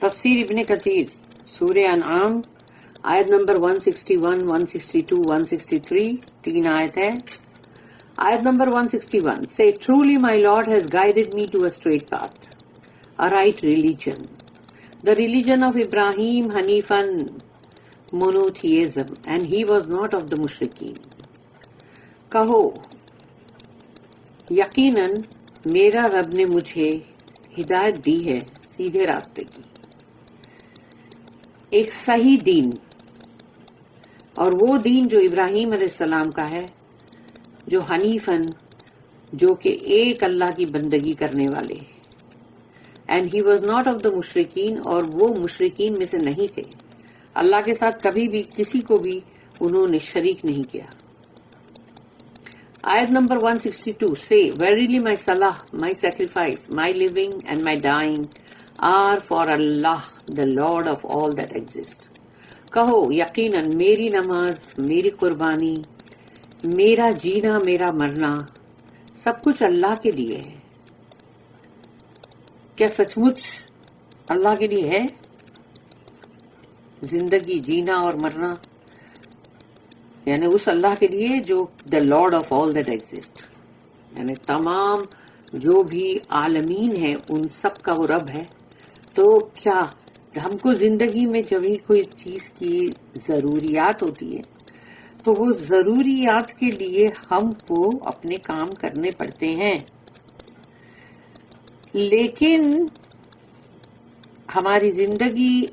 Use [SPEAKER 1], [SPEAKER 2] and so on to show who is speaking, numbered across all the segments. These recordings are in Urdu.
[SPEAKER 1] تفسیر ابن کثیر سورہ انعام آیت نمبر 161, 162, 163 تین آیت ہے. آیت number 161 say truly my Lord has guided me to a straight path, a right religion, the religion of Ibrahim Hanifan monotheism, and he was not of the mushrikeen. کہو یقیناً میرا رب نے مجھے ہدایت دی ہے سیدھے راستے کی، ایک صحیح دین، اور وہ دین جو ابراہیم علیہ السلام کا ہے، جو حنیفن، جو کہ ایک اللہ کی بندگی کرنے والے، and he was not of the مشرکین، اور وہ مشرکین میں سے نہیں تھے، اللہ کے ساتھ کبھی بھی کسی کو بھی انہوں نے شریک نہیں کیا. آیت number 162 say verily my salah, my sacrifice, my living and my dying are for Allah, the Lord of all that exist. کہو یقیناً میری نماز، میری قربانی، میرا جینا، میرا مرنا، سب کچھ اللہ کے لیے ہے. کیا سچ مچ اللہ کے لیے ہے زندگی، جینا اور مرنا؟ یعنی اس اللہ کے لیے جو the lord of all that exist, یعنی تمام جو بھی عالمین ہیں ان سب کا وہ رب ہے. تو کیا ہم کو زندگی میں جب بھی کوئی چیز کی ضروریات ہوتی ہے تو وہ ضروریات کے لیے ہم کو اپنے کام کرنے پڑتے ہیں، لیکن ہماری زندگی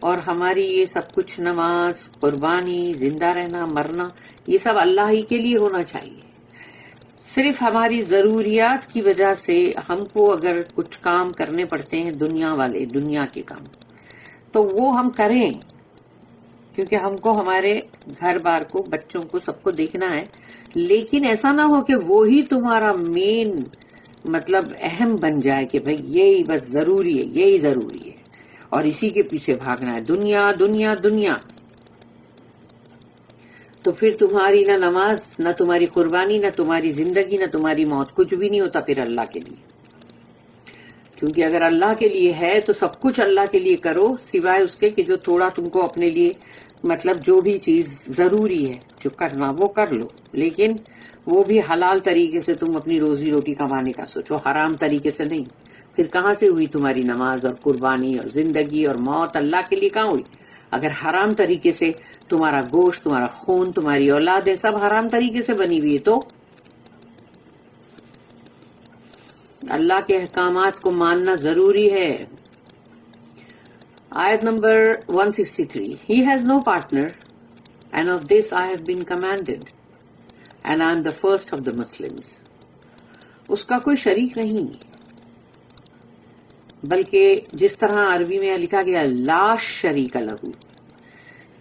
[SPEAKER 1] اور ہماری یہ سب کچھ نماز، قربانی، زندہ رہنا، مرنا، یہ سب اللہ ہی کے لیے ہونا چاہیے. صرف ہماری ضروریات کی وجہ سے ہم کو اگر کچھ کام کرنے پڑتے ہیں دنیا والے، دنیا کے کام، تو وہ ہم کریں، کیونکہ ہم کو ہمارے گھر بار کو، بچوں کو، سب کو دیکھنا ہے. لیکن ایسا نہ ہو کہ وہی تمہارا مین مطلب اہم بن جائے کہ بھئی یہی بس ضروری ہے، یہی ضروری ہے، اور اسی کے پیچھے بھاگنا ہے، دنیا دنیا دنیا. تو پھر تمہاری نہ نماز، نہ تمہاری قربانی، نہ تمہاری زندگی، نہ تمہاری موت، کچھ بھی نہیں ہوتا پھر اللہ کے لیے. کیونکہ اگر اللہ کے لیے ہے تو سب کچھ اللہ کے لیے کرو، سوائے اس کے کہ جو تھوڑا تم کو اپنے لیے مطلب جو بھی چیز ضروری ہے جو کرنا وہ کر لو، لیکن وہ بھی حلال طریقے سے تم اپنی روزی روٹی کمانے کا سوچو، حرام طریقے سے نہیں. پھر کہاں سے ہوئی تمہاری نماز اور قربانی اور زندگی اور موت؟ اللہ کے لیے کہاں ہوئی؟ اگر حرام طریقے سے تمہارا گوشت، تمہارا خون، تمہاری اولادیں سب حرام طریقے سے بنی ہوئی ہے تو اللہ کے احکامات کو ماننا ضروری ہے. آیت number 163 He has no partner and of this I have been commanded and I am the first of the Muslims. اس کا کوئی شریک نہیں، بلکہ جس طرح عربی میں لکھا گیا لا شریک لہو،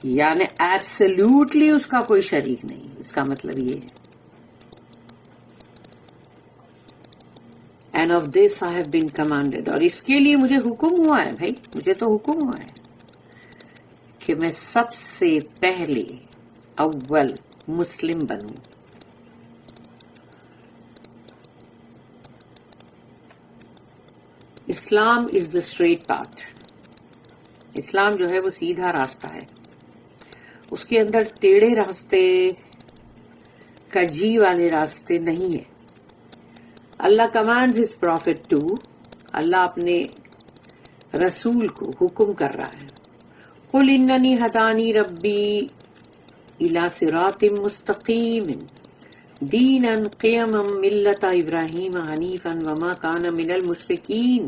[SPEAKER 1] یعنی ایبسلیوٹلی اس کا کوئی شریک نہیں. اس کا مطلب یہ ہے and of this I have been commanded, اور اس کے لیے مجھے حکم ہوا ہے. بھائی مجھے تو حکم ہوا ہے کہ میں سب سے پہلے اول مسلم بنوں. اسلام از دا اسٹریٹ پاتھ. اسلام جو ہے وہ سیدھا راستہ ہے، اس کے اندر ٹیڑھے راستے، کجی والے راستے نہیں ہیں. اللہ کمانڈز ہز پروفٹ ٹو، اللہ اپنے رسول کو حکم کر رہا ہے، قل اننی ہدانی ربی الی صراط مستقیم دینا قیما ملت ابراہیم حنیفا وما کان من المشرکین.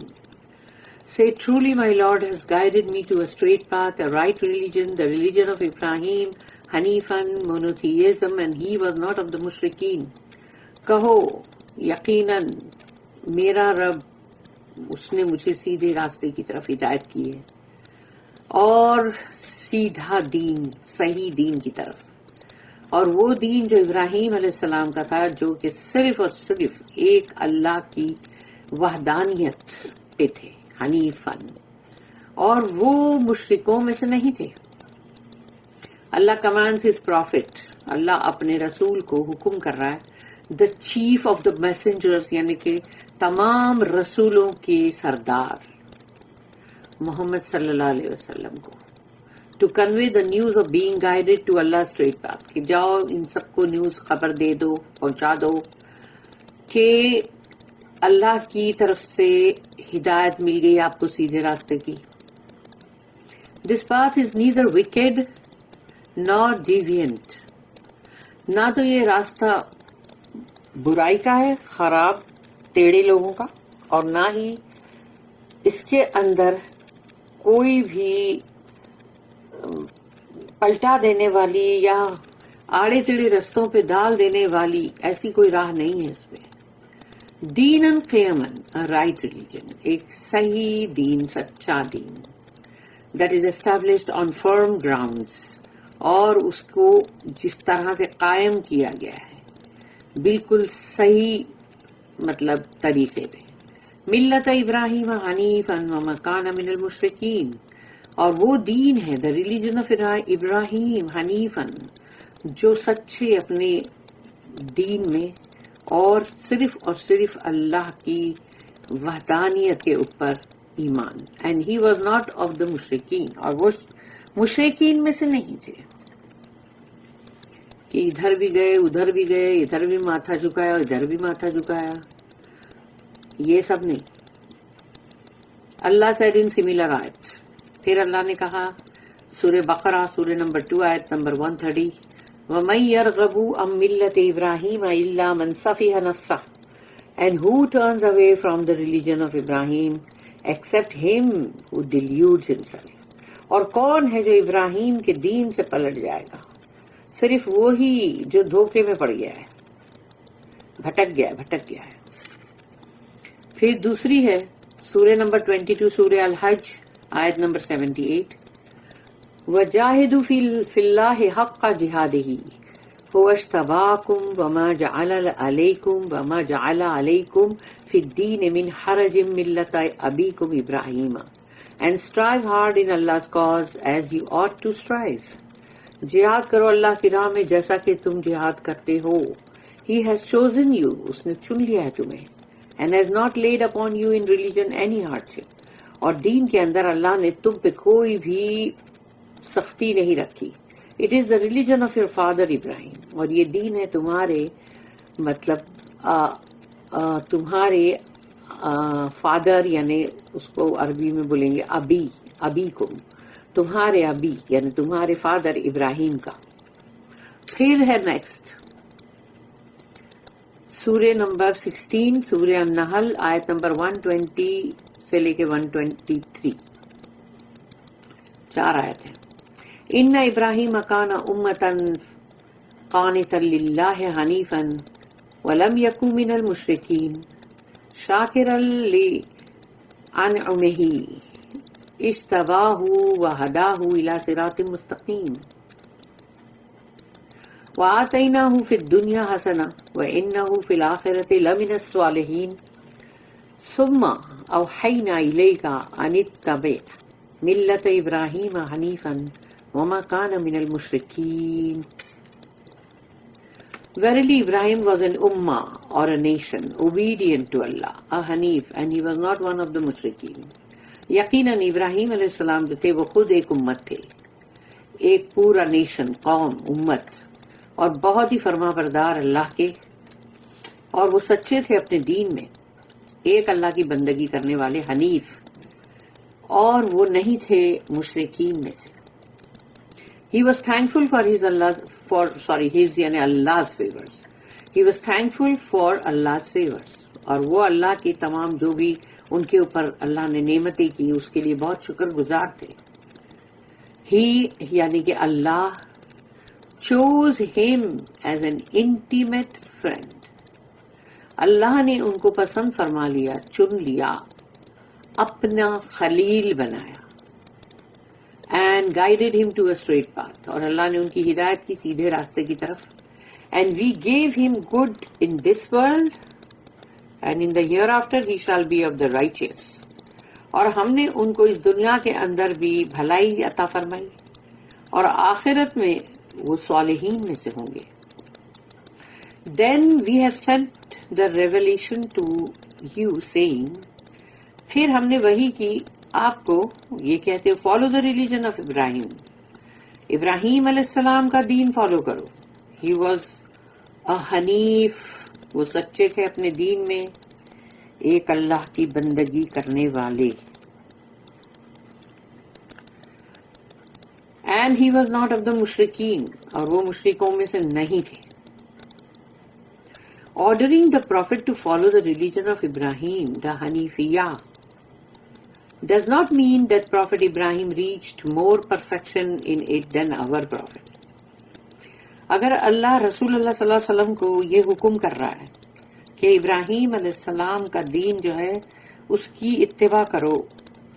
[SPEAKER 1] Say truly my Lord has guided me to a straight path, a right religion, the religion of Ibrahim, Hanifan, monotheism, and he was not of the mushrikeen. کہو یقیناً میرا رب، اس نے مجھے سیدھے راستے کی طرف ہدایت کی ہے، اور سیدھا دین، صحیح دین کی طرف، اور وہ دین جو ابراہیم علیہ السلام کا تھا، جو کہ صرف اور صرف ایک اللہ کی وحدانیت پہ تھے، حنیفن، اور وہ مشرکوں میں سے نہیں تھے. اللہ کمانڈز ہز پروفٹ، اللہ اپنے رسول کو حکم کر رہا ہے، دا چیف آف دا میسنجرز، یعنی کہ تمام رسولوں کے سردار، محمد صلی اللہ علیہ وسلم کو to convey the news of being guided to Allah straight path, کہ جاؤ ان سب کو نیوز خبر دے دو، پہنچا دو کہ اللہ کی طرف سے ہدایت مل گئی آپ کو سیدھے راستے کی. دس پاتھ از نیدر وکیڈ نار ڈیوینٹ، نہ تو یہ راستہ برائی کا ہے، خراب ٹیڑے لوگوں کا، اور نہ ہی اس کے اندر کوئی بھی پلٹا دینے والی یا آڑے تڑے رستوں پہ ڈال دینے والی ایسی کوئی راہ نہیں ہے اس پہ. دینن قیمن، رائٹ ریلیجن، ایک صحیح دین، سچا دین، that is established on firm grounds, اور اس کو جس طرح سے قائم کیا گیا ہے بالکل صحیح مطلب طریقے پہ. ملت ابراہیم حنیفا وما کان من المشرکین، اور وہ دین ہے دا ریلیجن آف ابراہیم حنیفن، جو سچے اپنے دین میں اور صرف اللہ کی وحدانیت کے اوپر ایمان. And he was not of the مشرکین، اور وہ مشرکین میں سے نہیں تھے کہ ادھر بھی گئے ادھر بھی گئے، ادھر بھی ماتھا جھکایا ادھر بھی ماتھا جھکایا، یہ سب نہیں. اللہ said in similar آیت، پھر اللہ نے کہا سورہ بقرہ سورہ نمبر 2 آیت نمبر 130، وَمَن يَرْغَبُ عَن مِّلَّةِ إِبْرَاهِيمَ إِلَّا مَن سَفِهَ نَفْسَهُ، and who turns away from the religion of Ibrahim except him who deludes himself. اور کون ہے جو ابراہیم کے دین سے پلٹ جائے گا؟ صرف وہی جو دھوکے میں پڑ گیا ہے، بھٹک گیا ہے. پھر دوسری ہے سورہ نمبر 22 سورہ الحج آیت نمبر 78، وَجَاهِدُوا فِي اللَّهِ حَقَّ جِهَادِهِ هُوَ اجْتَبَاكُمْ وَمَا جَعَلَ عَلَيْكُمْ فِي الدِّينِ مِنْ حَرَجٍ مِّلَّةَ أَبِيكُمْ إِبْرَاهِيمَ، and strive hard in Allah's cause as you ought to strive. جہاد کرو اللہ کی راہ میں جیسا کہ تم جہاد کرتے ہو. He has chosen you، اس نے چن لیا ہے تمہیں. And has not laid upon you in religion any hardship، اور دین کے اندر اللہ نے تم پہ کوئی بھی سختی نہیں رکھی. It is the religion of your father Ibrahim، اور یہ دین ہے تمہارے مطلب تمہارے فادر، یعنی اس کو عربی میں بولیں گے ابی کو، تمہارے ابی یعنی تمہارے فادر ابراہیم کا. پھر ہے نیکسٹ سورہ نمبر 16 سورہ النحل آیت نمبر 120 سے لے کے 123، 4 آیت ہیں. ان ابراہیم کان امتا قانتا للہ حنیفا ولم یکن من المشرکین شاکرا لانعمہ اجتباہ وہداہ الی صراط مستقیم وآتیناہ فی الدنیا حسنہ وانہ فی الآخرۃ لمن الصالحین ثم اوحینا الیک ان اتبع ملت ابراہیم حنیفا وما کان من المشرکین. Verily Ibrahim was an ummah or a nation obedient to Allah, a Hanif, and he was not one of the mushrikeen. یقیناً ابراہیم علیہ السلام جو تھے وہ خود ایک امت تھے، ایک پورا نیشن، قوم، امت، اور بہت ہی فرما بردار اللہ کے، اور وہ سچے تھے اپنے دین میں، ایک اللہ کی بندگی کرنے والے حنیف، اور وہ نہیں تھے مشرکین میں سے. He was thankful for یعنی Allah's favors. He was thankful for Allah's favors. اور وہ اللہ کی تمام جو بھی ان کے اوپر اللہ نے نعمتیں کی اس کے لیے بہت شکر گزار تھے. He یعنی کہ اللہ chose him as an intimate friend. اللہ نے ان کو پسند فرما لیا، چن لیا، اپنا خلیل بنایا. And guided him to a straight path. اور اللہ نے ان کی ہدایت کی سیدھے راستے کی طرف. And we gave him good in this world, and in the hereafter he shall be of the righteous. اور ہم نے ان کو اس دنیا کے اندر بھی بھلائی عطا فرمائی، اور آخرت میں وہ صالحین میں سے ہوں گے. Then we have sent the revelation to you saying، پھر ہم نے وحی کی آپ کو یہ کہتے ہو follow the religion of Ibrahim, Ibrahim علیہ السلام کا دین فالو کرو. ہی واز اے حنیف، وہ سچے تھے اپنے دین میں، ایک اللہ کی بندگی کرنے والے. And he was not of the مشرکین، اور وہ مشرکوں میں سے نہیں تھے. Ordering the Prophet to follow the religion of Ibrahim, the Hanifiyah, does not mean that Prophet Ibrahim reached more perfection in it than our Prophet. اگر اللہ رسول اللہ صلی اللہ علیہ وسلم کو یہ حکم کر رہا ہے کہ ابراہیم علیہ السلام کا دین جو ہے اس کی اتباع کرو،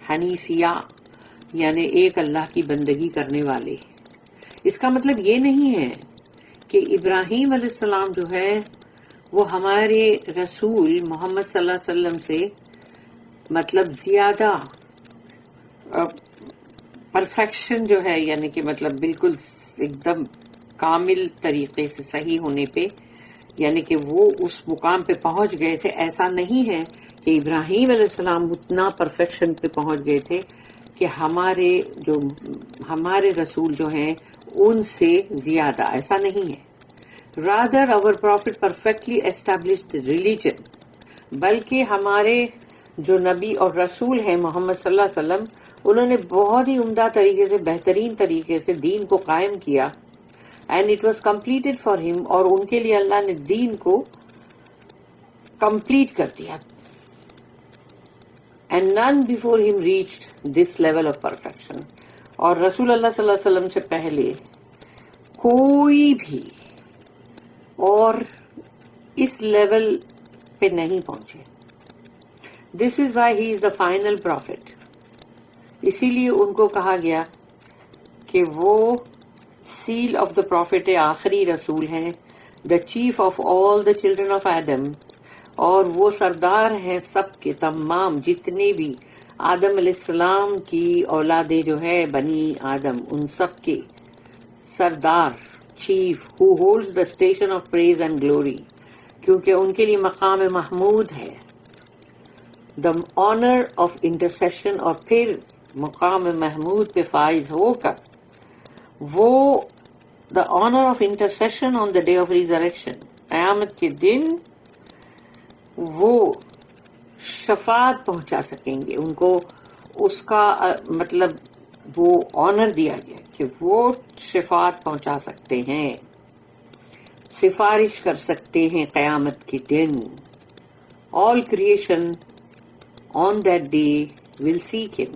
[SPEAKER 1] حنیفیہ یعنی ایک اللہ کی بندگی کرنے والے، اس کا مطلب یہ نہیں ہے کہ ابراہیم علیہ السلام جو ہے وہ ہمارے رسول محمد صلی اللہ علیہ وسلم سے مطلب زیادہ پرفیکشن جو ہے، یعنی کہ مطلب بالکل ایک دم کامل طریقے سے صحیح ہونے پہ، یعنی کہ وہ اس مقام پہ پہنچ گئے تھے. ایسا نہیں ہے کہ ابراہیم علیہ السلام اتنا پرفیکشن پہ پہنچ گئے تھے کہ ہمارے رسول جو ہیں ان سے زیادہ، ایسا نہیں ہے. Rather, our Prophet perfectly established the religion. بلکہ ہمارے جو نبی اور رسول ہیں محمد صلی اللہ علیہ وسلم، انہوں نے بہت ہی عمدہ طریقے سے، بہترین طریقے سے دین کو قائم کیا. And it was completed for him، اور ان کے لیے اللہ نے دین کو کمپلیٹ کر دیا. And none before him reached this level of perfection. اور رسول اللہ صلی اللہ علیہ وسلم سے پہلے کوئی بھی اور اس لیول پہ نہیں پہنچے. This is why he is the final prophet. اسی لیے ان کو کہا گیا کہ وہ سیل آف دا پروفٹ آخری رسول ہیں، the chief of all the children of Adam, اور وہ سردار ہیں سب کے تمام جتنے بھی آدم علیہ السلام کی اولادیں جو ہے بنی آدم، ان سب کے سردار، chief, who holds the station of praise and glory، کیونکہ ان کے لیے مقام محمود ہے. the honor of intercession، اور پھر مقام محمود پہ فائز ہو کر وہ the honor of intercession on the day of resurrection، قیامت کے دن وہ شفاعت پہنچا سکیں گے. ان کو اس کا مطلب وہ آنر دیا گیا کہ وہ شفاعت پہنچا سکتے ہیں، سفارش کر سکتے ہیں قیامت کے دن. All creation on that day will seek ہم،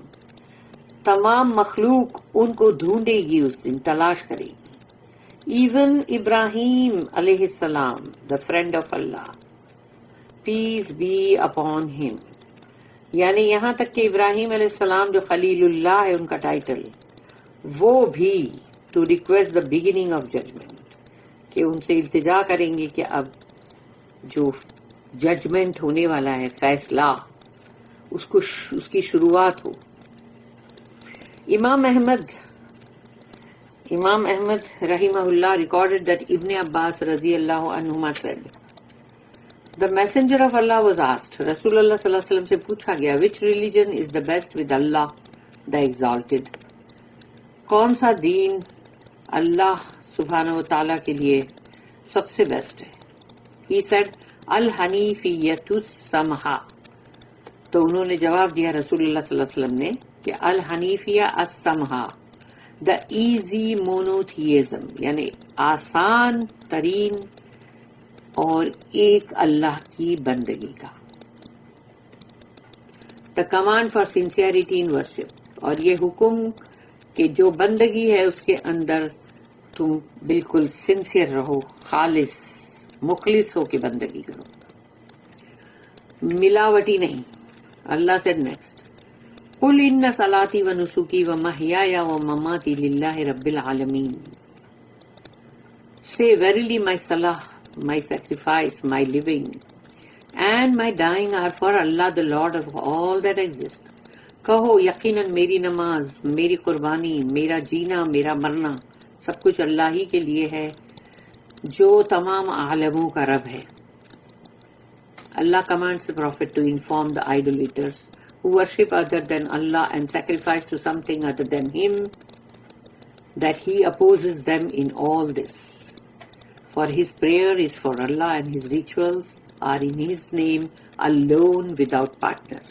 [SPEAKER 1] تمام مخلوق ان کو ڈھونڈے گی، اس دن تلاش کرے گی. ایون ابراہیم علیہ السلام، the friend of Allah, peace be upon him, یعنی یہاں تک کہ ابراہیم علیہ السلام جو خلیل اللہ ہے ان کا ٹائٹل، وہ بھی to request the beginning of judgment, کہ ان سے التجا کریں گے کہ اب جو ججمنٹ ہونے والا ہے، فیصلہ، اس کی شروعات ہو. امام احمد رحمہ اللہ ریکارڈڈ دیٹ ابن عباس رضی اللہ عنہما said، The messenger of Allah was asked، رسول اللہ صلی اللہ علیہ وسلم سے پوچھا گیا، which religion is the best with Allah the exalted، کون سا دین اللہ سبحانہ و تعالیٰ کے لیے سب سے بیسٹ ہے. He said الحنیفیۃ السمحہ، تو انہوں نے جواب دیا رسول اللہ صلی اللہ علیہ وسلم نے کہ الحنیفیہ السمحہ، دا ایزی مونوتھیزم، یعنی آسان ترین اور ایک اللہ کی بندگی کا. The command for sincerity in worship, اور یہ حکم کہ جو بندگی ہے اس کے اندر تم بالکل سنسیئر رہو، خالص مخلص ہو کے بندگی کرو، ملاوٹی نہیں. اللہ said next، قل ان صلاتی و نسکی و محیای و مماتی للہ رب العالمین. Say verily my salah, my sacrifice, my living and my dying are for Allah the Lord of all that exist. کہو یقیناً میری نماز، میری قربانی، میرا جینا، میرا مرنا سب کچھ اللہ ہی کے لیے ہے جو تمام عالموں کا رب ہے. Allah commands the Prophet to inform the idolaters who worship other than Allah and sacrifice to something other than Him, that He opposes them in all this. For His prayer is for Allah and His rituals are in His name alone without partners.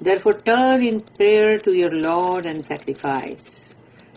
[SPEAKER 1] Therefore turn in prayer to your Lord and sacrifice.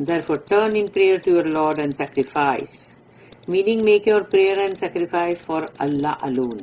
[SPEAKER 1] Therefore turn in prayer to your Lord and sacrifice, meaning make your prayer and sacrifice for Allah alone.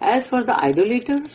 [SPEAKER 1] As for the idolaters,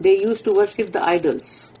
[SPEAKER 1] they used to worship the idols,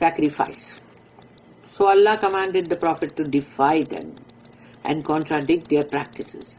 [SPEAKER 1] sacrifice. So Allah commanded the Prophet to defy them and contradict their practices.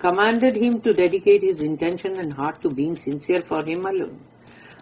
[SPEAKER 1] commanded him to dedicate his intention and heart to being sincere for him alone.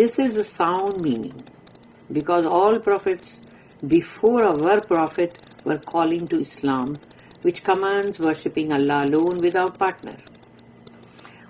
[SPEAKER 1] this is a sound meaning because all prophets before our prophet were calling to Islam, which commands worshipping Allah alone without partner.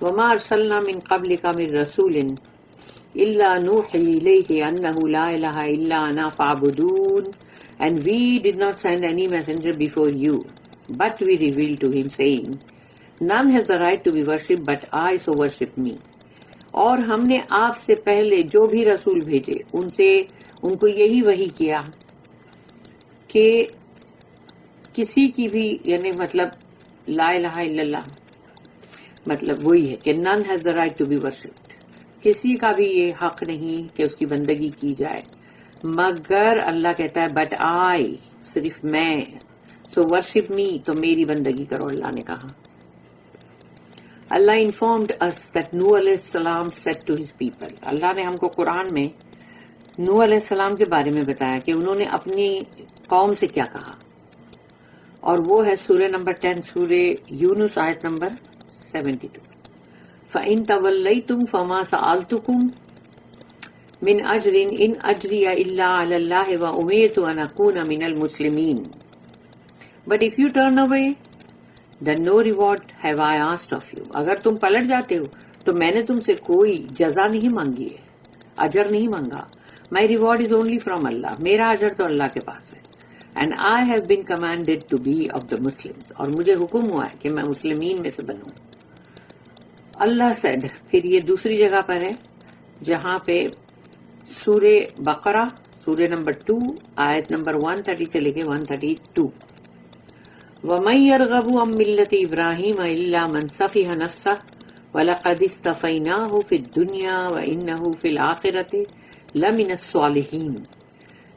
[SPEAKER 1] وما ارسلنا من قبلك من رسول الا نوحي اليه انه لا اله الا انا فاعبدون. And we did not send any messenger before you, but we revealed to him, saying, None has the right to be worshipped but I, so worship me. اور ہم نے آپ سے پہلے جو بھی رسول بھیجے ان کو یہی وحی کیا کہ کسی کی بھی یعنی مطلب لا الہ الا اللہ مطلب وہی ہے کہ none has the right to be worshipped. کسی کا بھی یہ حق نہیں کہ اس کی بندگی کی جائے مگر اللہ کہتا ہے بٹ آئی صرف میں سو ورشپ می تو میری بندگی کرو. اللہ نے کہا اللہ انفارمڈ us that نوح علیہ السلام said to his people. اللہ نے ہم کو قرآن میں نوح علیہ السلام کے بارے میں بتایا کہ انہوں نے اپنی قوم سے کیا کہا اور وہ ہے سورہ نمبر 10 سورہ یونس آیت نمبر 72. فَإِن تَوَلَّيْتُمْ فَمَا سَأَلْتُكُمْ من اجر ان اجری الا علی اللہ وامرت ان اکون من المسلمین. But if you turn away, then no reward have I asked of you. اگر تم پلٹ جاتے ہو تو میں نے تم سے کوئی جزا نہیں مانگی ہے، اجر نہیں مانگا. My reward is only from Allah. میرا اجر تو اللہ کے پاس ہے. And I have been commanded to be of the Muslims. اور مجھے حکم ہوا ہے کہ میں مسلمین میں سے بنوں. اللہ said. پھر یہ دوسری جگہ پر ہے جہاں پہ سورہ بقرہ سورہ نمبر 2 آیت نمبر 130 سے لے کے 132. وَمَن يَرْغَبُ عَن مِّلَّةِ إِبْرَاهِيمَ إِلَّا مَن سَفِهَ نَفْسَهُ وَلَقَدِ اصْطَفَيْنَاهُ فِي الدُّنْيَا وَإِنَّهُ فِي الْآخِرَةِ لَمِنَ الصَّالِحِينَ.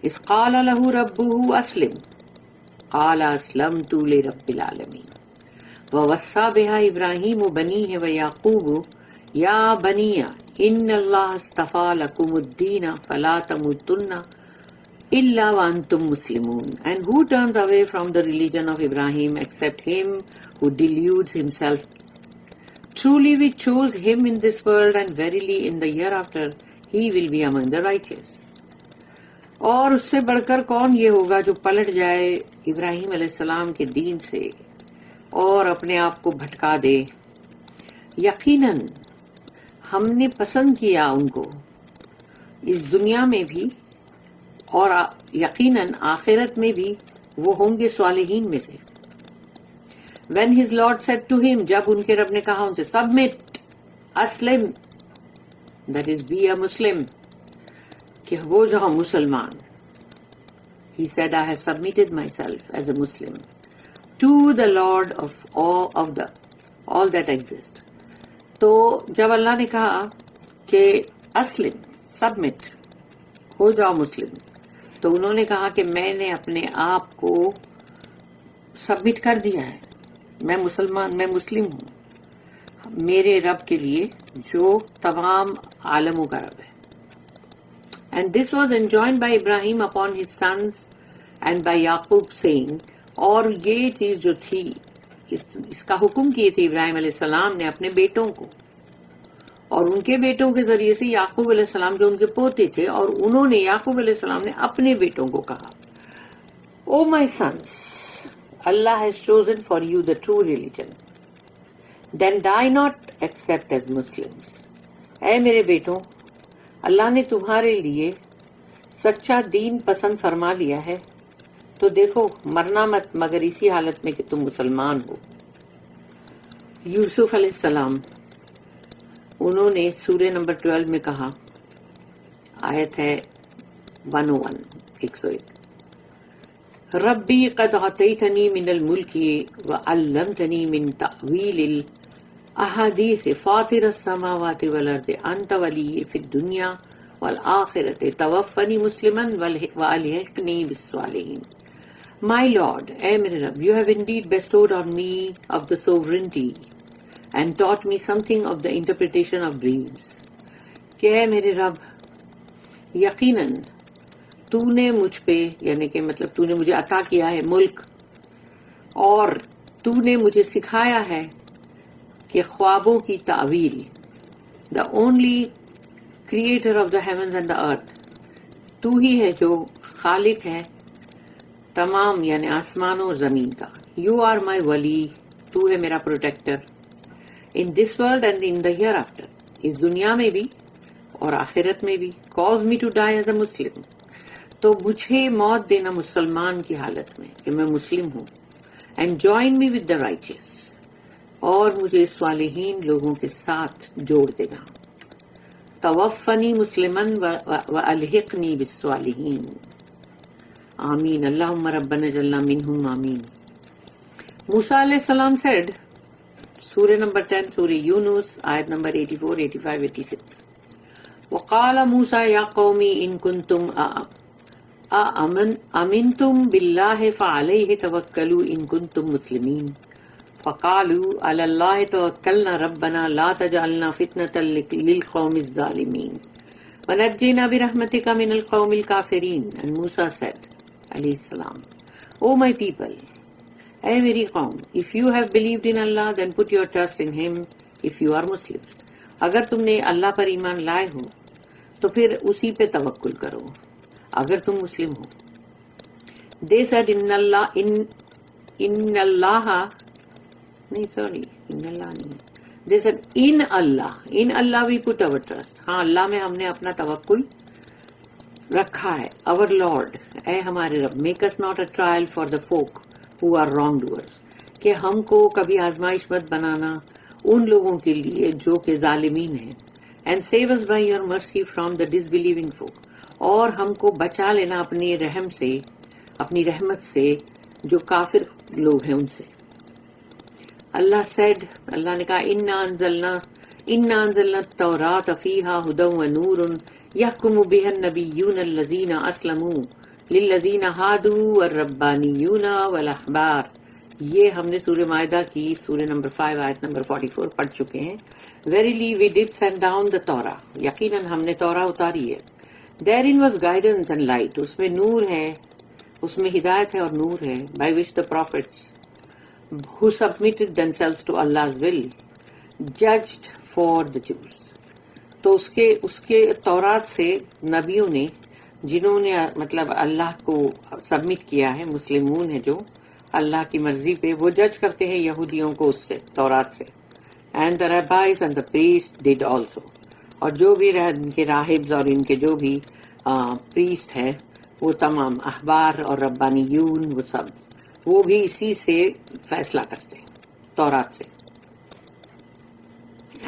[SPEAKER 1] إِذْ قَالَ لَهُ رَبُّهُ أَسْلِمْ قَالَ أَسْلَمْتُ لِرَبِّ الْعَالَمِينَ. وَوَصَّى بِهَا إِبْرَاهِيمُ بَنِيهِ وَيَعْقُوبُ يَا بَنِيَّ ان اللہ اصطفیٰ لکم الدین فلا تموتن الا وانتم مسلمون. And who turns away from the religion of Ibrahim except him who deludes himself? Truly we chose him in this world and verily in the hereafter he will be among the righteous. اور اس سے بڑھ کر کون یہ ہوگا جو پلٹ جائے ابراہیم علیہ السلام کے دین سے اور اپنے آپ کو بھٹکا دے. یقیناً ہم نے پسند کیا ان کو اس دنیا میں بھی اور یقیناً آخرت میں بھی وہ ہوں گے صالحین میں سے. When his Lord said to him, جب ان کے رب نے کہا ان سے submit, Aslam, that is be a Muslim, کہ ہو جاؤ مسلمان. He said, I have submitted myself as a Muslim to the Lord of all that exist. تو جب اللہ نے کہا کہ اسلم سبمٹ ہو جاؤ مسلم تو انہوں نے کہا کہ میں نے اپنے آپ کو سبمٹ کر دیا ہے، میں مسلم ہوں میرے رب کے لیے جو تمام عالموں کا رب ہے. And this was enjoined by Ibrahim upon his sons and by Yaqub saying. اور یہ چیز جو تھی اس کا حکم کیے تھے ابراہیم علیہ السلام نے اپنے بیٹوں کو اور ان کے بیٹوں کے ذریعے سے یعقوب علیہ السلام جو ان کے پوتے تھے اور انہوں نے یعقوب علیہ السلام نے اپنے بیٹوں کو کہا O my sons Allah has chosen for you the true religion دین die not except as Muslims. اے میرے بیٹوں اللہ نے تمہارے لیے سچا دین پسند فرما لیا ہے تو دیکھو مرنا مت مگر اسی حالت میں کہ تم مسلمان ہو. یوسف علیہ السلام انہوں نے سورہ نمبر 12 میں کہا آیت ہے 101 ربی قد آتیتنی من الملک وعلمتنی من تعویل الاحادیث فاطر السماوات والارض انت ولی فی الدنیا والآخرۃ توفنی مسلما والحقنی بالصالحین. My Lord, اے میرے رب, you have indeed bestowed on me of the sovereignty and taught me something of the interpretation of dreams. کہ اے میرے رب یقیناً تو نے مجھ پہ یعنی کہ مطلب تو نے مجھے عطا کیا ہے ملک اور تو نے مجھے سکھایا ہے کہ خوابوں کی تعویل. The only creator of the heavens and the earth, تو ہی ہے جو خالق ہے تمام یعنی آسمان اور زمین کا. یو آر مائی ولی, تو ہے میرا protector. in this world and in the hereafter, اس دنیا میں بھی اور آخرت میں بھی. cause me to die as a Muslim, تو مجھے موت دینا مسلمان کی حالت میں کہ میں مسلم ہوں. and join me with the righteous, اور مجھے صالحین لوگوں کے ساتھ جوڑ دینا. توفنی مسلمن والحقنی بالصالحین. آمین. اللہم ربنا اجعلنا منہم. آمین. موسیٰ علیہ السلام said, سورہ نمبر 10 سورہ یونس آیت نمبر 84, 85, 86. وقال موسیٰ یا قومی ان کنتم امنتم باللہ فعلیہ توکلوا ان کنتم مسلمین. فقالوا علی اللہ توکلنا ربنا لا تجعلنا فتنة للقوم الظالمین ونجنا برحمتک من القوم الکافرین. And Musa said, علیہ السلام, O my people, اے میری قوم, if you have believed in Allah then put your trust in him if you are Muslims. اگر تم نے اللہ پر ایمان لائے ہو تو پھر اسی پہ توکل کرو اگر تم مسلم ہو. They said ان اللہ نہیں sorry ان اللہ نہیں. They said in Allah we put our trust. ہاں, اللہ میں ہم نے اپنا توکل رکھا ہے. Our Lord, اے ہمارے رب, make us not a trial for the folk who are wrongdoers, کہ ہم کو کبھی آزمائش مت بنانا ان لوگوں کے لیے جو کہ ظالمین ہیں. And save us by your mercy from the disbelieving folk, اور ہم کو بچا لینا اپنے رحم سے, اپنی رحمت سے جو کافر لوگ ہیں ان سے. اللہ said, اللہ نے کہا, انا انزلنا التوراۃ فیہا ھدی ونور یحکم بہا النبیون الذین اسلموا للذین ھادوا والربانیون والاحبار. یہ ہم نے سورہ مائدہ کی سورہ نمبر 5 آیت نمبر 44 پڑھ چکے ہیں. Verily we did send down the Torah, یقیناً ہم نے تورا اتاری ہے. Therein was guidance and light, اس میں نور ہے, اس میں ہدایت ہے اور نور ہے. By which the prophets who submitted themselves to Allah's will judged for the Jews. تو اس کے تورات سے نبیوں نے جنہوں نے مطلب اللہ کو سبمٹ کیا ہے, مسلمون ہیں جو اللہ کی مرضی پہ, وہ جج کرتے ہیں یہودیوں کو اس سے, تورات سے. And the rabbis and the priests did also. اور جو بھی ان کے راہبز اور ان کے جو بھی پریسٹ ہیں وہ تمام احبار اور ربانیون وہ سب وہ بھی اسی سے فیصلہ کرتے ہیں, تورات سے.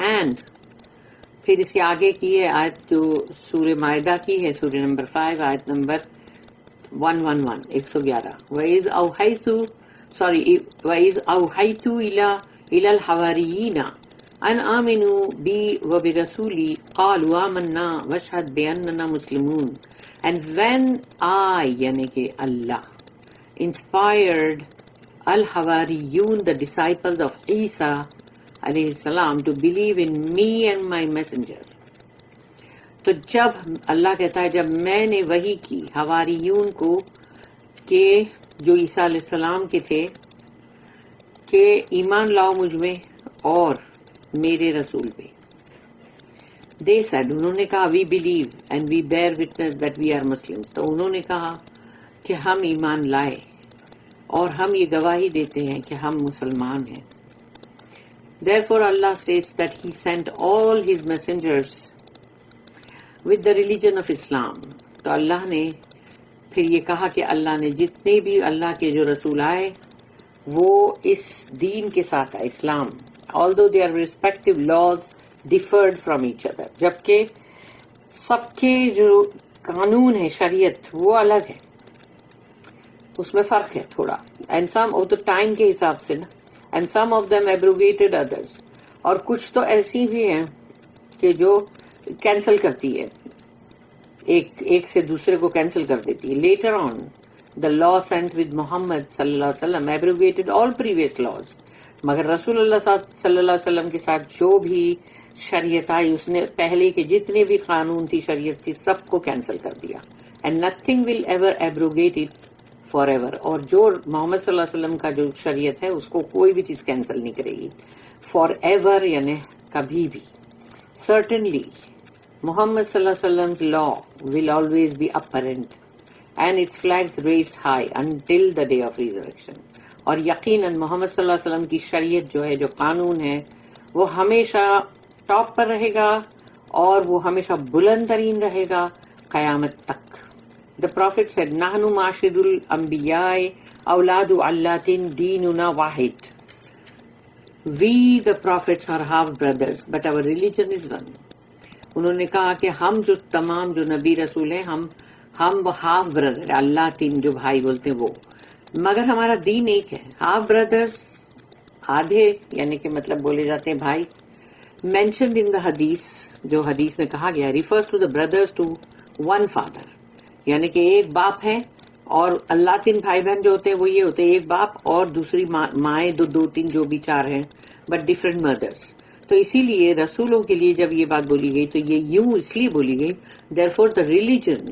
[SPEAKER 1] اینڈ پھر اس کے آگے کی ہے آیت جو سورہ مائدہ کی ہے, سورہ نمبر 5 آیت نمبر 111 111. وَإِذْ أَوْحَيْتُ إِلَى الْحَوَارِيِّينَ أَنْ آمِنُوا بِي وَبِرَسُولِي قَالُوا آمَنَّا وَاشْهَدْ بِأَنَّنَا مُسْلِمُونَ. And when I, یعنی کہ اللہ, inspired al-Hawariyun, the disciples of Isa alayhi salam, to believe in me and my messenger. تو جب اللہ کہتا ہے جب میں نے وحی کی حواریون کو کہ جو عیسیٰ علیہ السلام کے تھے کہ ایمان لاؤ مجھ میں اور میرے رسول پہ. They said, انہوں نے کہا, we believe and we bear witness that we are Muslims. تو انہوں نے کہا کہ ہم ایمان لائے اور ہم یہ گواہی دیتے ہیں کہ ہم مسلمان ہیں. Therefore Allah states that he sent all his messengers with the religion of Islam. تو اللہ نے پھر یہ کہا کہ اللہ نے جتنے بھی اللہ کے جو رسول آئے وہ اس دین کے ساتھ آئے, اسلام. Although their respective laws differed from each other, جبکہ سب کے جو قانون ہے شریعت وہ الگ ہے, اس میں فرق ہے تھوڑا. And some of the time کے حساب سے نا, and some of them abrogated others, اور کچھ تو ایسی بھی ہیں کہ جو کینسل کرتی ہے, ایک سے دوسرے کو کینسل کر دیتی ہے. Later on the law sent with Muhammad صلی اللہ علیہ وسلم ایبروگیٹڈ آل پریویس لاز. مگر رسول اللہ صلی اللہ علیہ وسلم کے ساتھ جو بھی شریعت آئی اس نے پہلے کے جتنے بھی قانون تھی شریعت تھی سب کو کینسل کر دیا. And nothing will ever abrogate it for ever. اور جو محمد صلی اللہ علیہ وسلم کا جو شریعت ہے اس کو کوئی بھی چیز کینسل نہیں کرے گی فار ایور, یعنی کبھی بھی. Certainly Muhammad sallallahu alaihi wasallam's law will always be apparent and its flags raised high until the day of resurrection. اور یقیناً محمد صلی اللہ علیہ وسلم کی شریعت جو ہے, جو قانون ہے, وہ ہمیشہ ٹاپ پر رہے گا اور وہ ہمیشہ بلند ترین رہے گا قیامت تک. The Prophet said, "Nahnu ma'ashirul anbiya'i awladu allatin deenuna wahid." We the prophets are half brothers, but our religion is one. انہوں نے کہا کہ ہم جو تمام جو نبی رسول ہیں ہم ہاف بردر ہیں، اللہ تین جو بھائی بولتے ہیں وہ، مگر ہمارا دین ایک ہے. ہاف بردرز آدھے یعنی کہ مطلب بولے جاتے ہیں بھائی. مینشنڈ ان دا حدیث، جو حدیث میں کہا گیا refers to the brothers to one father, یعنی کہ ایک باپ ہے، اور اللہ تین بھائی بہن جو ہوتے ہیں وہ یہ ہوتے ہیں ایک باپ اور دوسری مائیں دو تین جو بھی چار ہیں بٹ ڈفرینٹ مدرس. تو اسی لیے رسولوں کے لیے جب یہ بات بولی گئی تو یہ یوں اس لیے بولی گئی دیر فور دا ریلیجن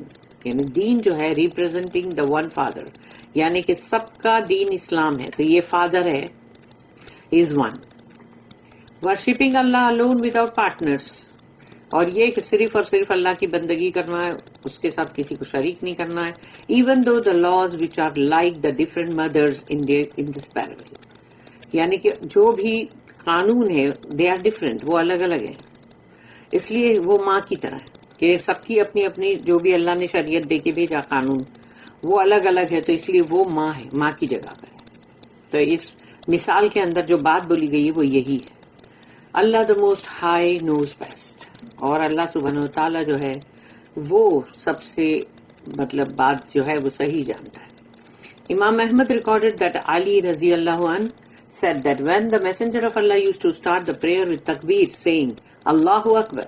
[SPEAKER 1] یعنی دین جو ہے ریپرزینٹنگ دا ون فادر، یعنی کہ سب کا دین اسلام ہے تو یہ فادر ہے is one. Worshipping Allah alone without partners, اور یہ کہ صرف اور صرف اللہ کی بندگی کرنا ہے، اس کے ساتھ کسی کو شریک نہیں کرنا ہے. Even though the laws which are like the different mothers in this parable, یعنی کہ جو بھی قانون ہے دے آر ڈفرنٹ، وہ الگ الگ ہیں، اس لیے وہ ماں کی طرح ہے کہ سب کی اپنی اپنی جو بھی اللہ نے شریعت دے کے بھیجا قانون وہ الگ الگ ہے، تو اس لیے وہ ماں ہے، ماں کی جگہ پر ہے. تو اس مثال کے اندر جو بات بولی گئی ہے وہ یہی ہے. Allah the most high knows best, اور اللہ سبحانہ وتعالی جو ہے وہ سب سے مطلب بات جو ہے وہ صحیح جانتا ہے. امام احمد ریکارڈڈ دیٹ علی رضی اللہ عنہ said that when the messenger of Allah used to start the prayer with takbir saying Allahu Akbar,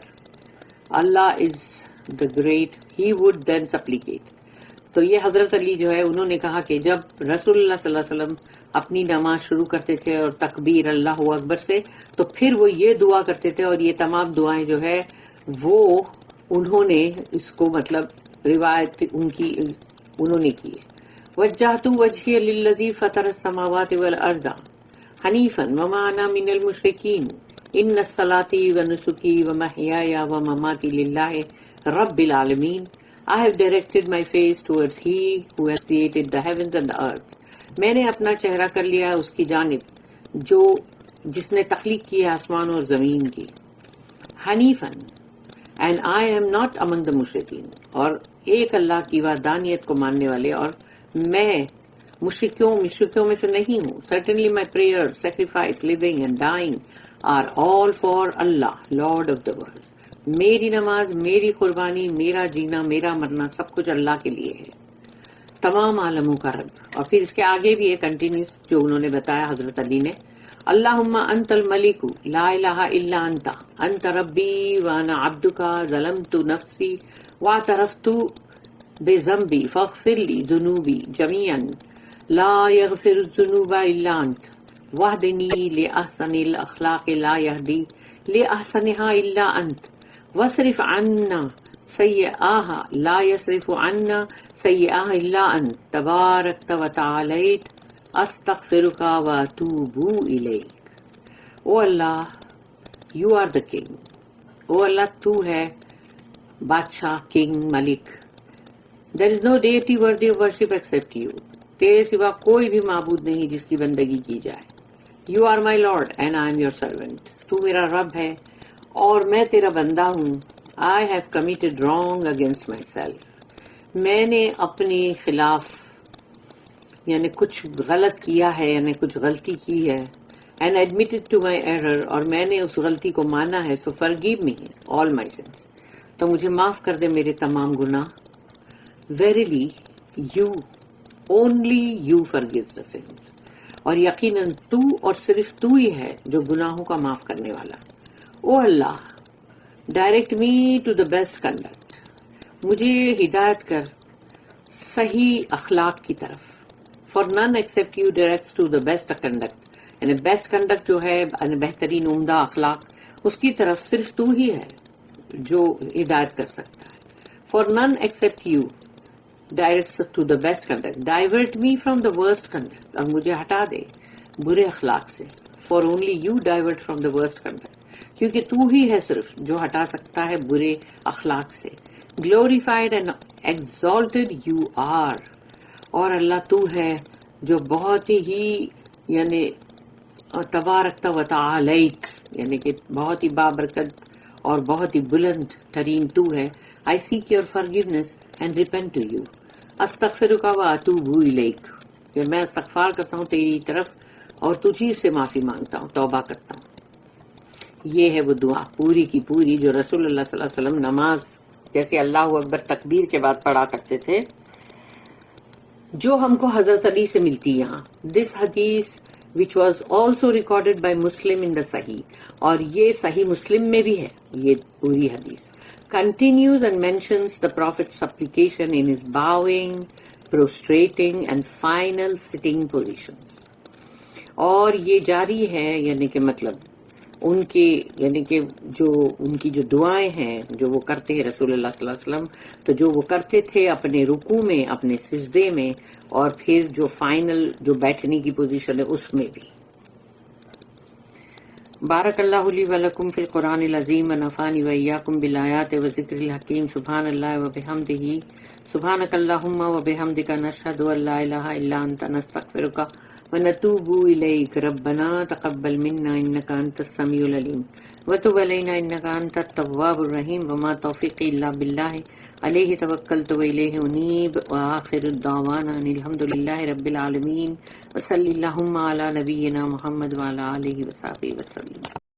[SPEAKER 1] Allah is the great, he would then supplicate. تو یہ حضرت علی جو ہے انہوں نے کہا کہ جب رسول اللہ صلی اللہ علیہ وسلم اپنی نماز شروع کرتے تھے اور تکبیر اللہ اکبر سے تو پھر وہ یہ دعا کرتے تھے، اور یہ تمام دعائیں جو ہے وہ انہوں نے اس کو مطلب روایت انہوں نے کی ہے. وجہت وجہی للذی فطر السماوات والارض حنیفا وما انا من المشرکین ان الصلاۃ ونسکی ومحیای ومماتی للہ رب العالمین. I have directed my face towards He who has created the heavens and the earth. میں نے اپنا چہرہ کر لیا اس کی جانب جس نے تخلیق کی ہے آسمان اور زمین کی. حنیفاً and I am not among the مشرکین، اور ایک اللہ کی وحدانیت کو ماننے والے، اور میں مشرکوں میں سے نہیں ہوں. Certainly my prayers, sacrifice, living and dying are all for Allah, Lord of the world. میری نماز، میری قربانی، میرا جینا، میرا مرنا سب کچھ اللہ کے لیے ہے، تمام عالموں کا رب. اور پھر اس کے آگے بھی ہے کنٹینیوس جو انہوں نے بتایا حضرت علی نے. اللہم انت الملک لا الہ الا انت انت ربی وانا عبدک ظلمت نفسی واعترفت بذنبی فاغفر لی ذنوبی جمیعا لا یغفر الذنوب الا انت واہدنی لأحسن الاخلاق لا یہدی لأحسنها الا انت واصرف عنا سیئاها لا یصرف عنا سیئاها الا انت تبارکت وتعالیت استغفرک واتوب الیک. O Allah you are the king, او اللہ تو ہے بادشاہ، کنگ، ملک. There is no deity worthy of worship except you, تیرے سوا کوئی بھی معبود نہیں جس کی بندگی کی جائے. You are my lord and I am your servant, تو میرا رب ہے اور میں تیرا بندہ ہوں. I have committed wrong against myself, میں نے اپنے خلاف یعنی کچھ غلط کیا ہے، یعنی کچھ غلطی کی ہے. And admitted to my error, اور میں نے اس غلطی کو مانا ہے. سو فرگیو می آل مائی سنس، تو مجھے معاف کر دے میرے تمام گناہ. Verily you only you forgive the sins, اور یقیناً تو اور صرف تو ہی ہے جو گناہوں کا معاف کرنے والا. O Allah direct me to the best conduct, مجھے ہدایت کر صحیح اخلاق کی طرف. For none except you directs to the best conduct, یعنی بیسٹ کنڈکٹ جو ہے بہترین عمدہ اخلاق، اس کی طرف صرف تو ہی ہے جو ہدایت کر سکتا ہے. For none except you directs to the best conduct. Divert me from the worst conduct, اور مجھے ہٹا دے برے اخلاق سے. For only you divert from the worst conduct, کیونکہ تو ہی ہے صرف جو ہٹا سکتا ہے برے اخلاق سے. Glorified and exalted you are, اور اللہ تو ہے جو بہت ہی یعنی تبارکت و تعالیت، یعنی کہ بہت ہی بابرکت اور بہت ہی بلند ترین تو ہے. I seek your forgiveness and repent to you. استغفرک و اتوب الیک، کہ میں استغفار کرتا ہوں تیری طرف اور تجھی سے معافی مانگتا ہوں، توبہ کرتا ہوں. یہ ہے وہ دعا پوری کی پوری جو رسول اللہ صلی اللہ علیہ وسلم نماز جیسے اللہ اکبر تکبیر کے بعد پڑھا کرتے تھے، جو ہم کو حضرت علی سے ملتی یہاں. دس حدیث which was also recorded by Muslim in the Sahih، اور یہ صحیح مسلم میں بھی ہے یہ پوری حدیث. Continues and mentions the Prophet's supplication in his bowing, prostrating and final sitting positions. اور یہ جاری ہے، یعنی کہ مطلب ان کے یعنی کہ جو ان کی جو دعائیں ہیں جو وہ کرتے ہیں رسول اللہ صلی اللہ علیہ وسلم، تو جو وہ کرتے تھے اپنے رکوع میں، اپنے سجدے میں، اور پھر جو فائنل جو بیٹھنے کی پوزیشن ہے اس میں بھی. بارک اللہ لی و لکم فی القرآن العظیم و نفعنی و ایاکم بالآیات و ذکر الحکیم. سبحان اللہ و بحمدہ، سبحانک اللہم و بحمدک، نشہد ان لا الہ الا انت، نستغفرک ونتوب الیک. ربنا تقبل منا انک انت السمیع العلیم وتب علینا انک انت التواب الرحیم. وما توفیقی الا باللہ علیہ توکلت و الیہ انیب. وآخر الدعوانا ان الحمد للہ رب العالمین. وصلی اللہم علی نبینا محمد وعلی آلہ وصحبہ وسلم.